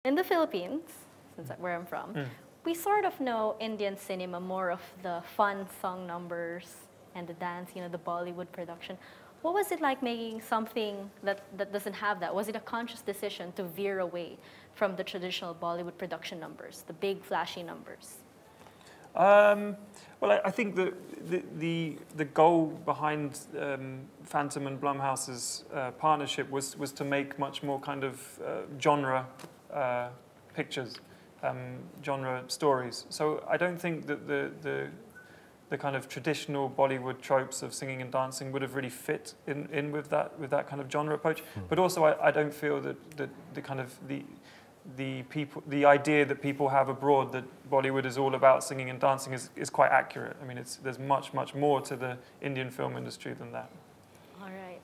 In the Philippines, since where I'm from, we sort of know Indian cinema more of the fun song numbers and the dance, the Bollywood production. What was it like making something that doesn't have that? Was it a conscious decision to veer away from the traditional Bollywood production numbers, the big flashy numbers? Well, I think that the goal behind Phantom and Blumhouse's partnership was to make much more kind of genre pictures, genre stories. So I don't think that the kind of traditional Bollywood tropes of singing and dancing would have really fit in with that kind of genre approach. But also, I don't feel that the kind of the idea that people have abroad that Bollywood is all about singing and dancing is quite accurate. I mean, there's much more to the Indian film industry than that. All right.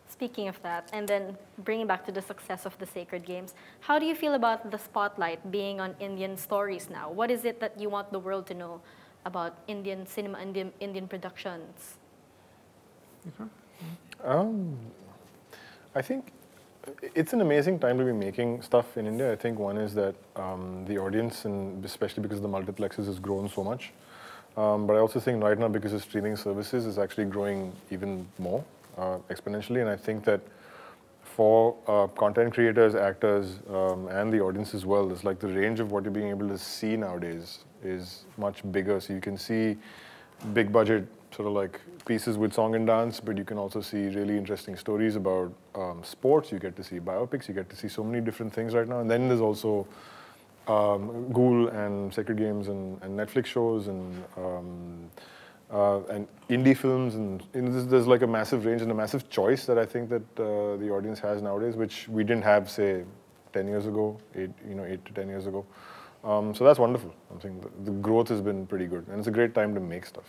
Speaking of that, and then bringing back to the success of the Sacred Games, how do you feel about the spotlight being on Indian stories now? What is it that you want the world to know about Indian cinema, Indian productions? I think it's an amazing time to be making stuff in India. I think one is that the audience, and especially because the multiplexes, has grown so much. But I also think right now, because of streaming services, is actually growing even more exponentially. And I think that for content creators, actors, and the audience as well, it's like the range of what you're being able to see nowadays is much bigger. So you can see big budget sort of like pieces with song and dance, but you can also see really interesting stories about sports. You get to see biopics. You get to see so many different things right now. And then there's also Ghoul and Sacred Games and Netflix shows and indie films, and there's like a massive range and a massive choice that I think that the audience has nowadays, which we didn't have, say, 10 years ago, 8 to 10 years ago. So that's wonderful. I think the growth has been pretty good, and it's a great time to make stuff.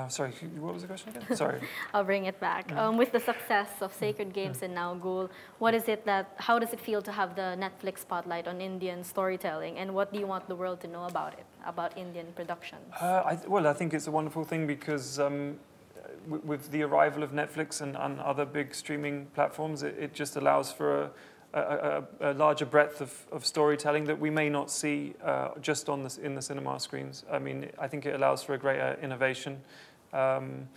Sorry, what was the question again? Sorry. I'll bring it back. With the success of Sacred Games and now Ghoul, how does it feel to have the Netflix spotlight on Indian storytelling, and what do you want the world to know about it, about Indian productions? Well, I think it's a wonderful thing because with the arrival of Netflix and other big streaming platforms, it just allows for a larger breadth of storytelling that we may not see just in the cinema screens. I mean, I think it allows for a greater innovation, and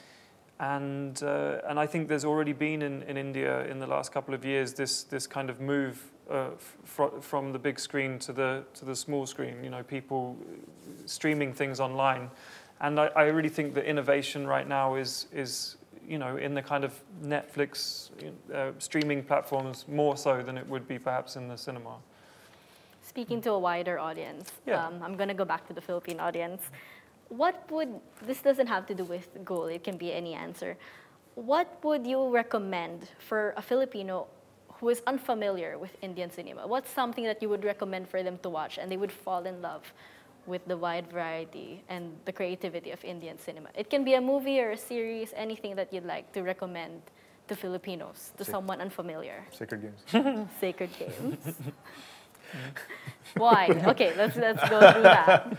I think there's already been in India in the last couple of years this kind of move from the big screen to the small screen. People streaming things online, and I really think that innovation right now is in the kind of Netflix streaming platforms more so than it would be perhaps in the cinema. Speaking to a wider audience, I'm going to go back to the Philippine audience. This doesn't have to do with Ghoul, it can be any answer. What would you recommend for a Filipino who is unfamiliar with Indian cinema? What's something that you would recommend for them to watch and they would fall in love with the wide variety and the creativity of Indian cinema? It can be a movie or a series, anything that you'd like to recommend to Filipinos, to someone unfamiliar. Sacred Games. Sacred Games. Why? Okay, let's go through that.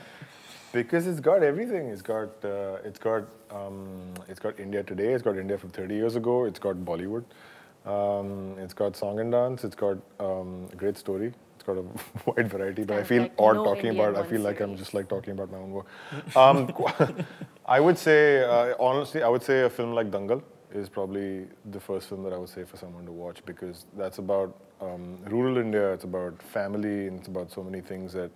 Because it's got everything. It's got India today. It's got India from 30 years ago. It's got Bollywood. It's got song and dance. It's got a great story. It's got a wide variety, but I feel odd talking about it. I feel like I'm just like talking about my own work. I would say, honestly, I would say a film like Dangal is probably the first film that I would say for someone to watch, because that's about rural India, it's about family, and it's about so many things that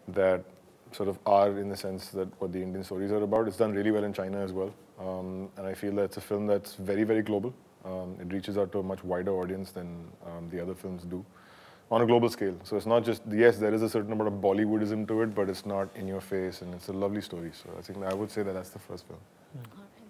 that sort of are in the sense that what the Indian stories are about. It's done really well in China as well, and I feel that it's a film that's very, very global. It reaches out to a much wider audience than the other films do, on a global scale. So it's not just, yes, there is a certain amount of Bollywoodism to it, but it's not in your face, and it's a lovely story. So I think I would say that that's the first film.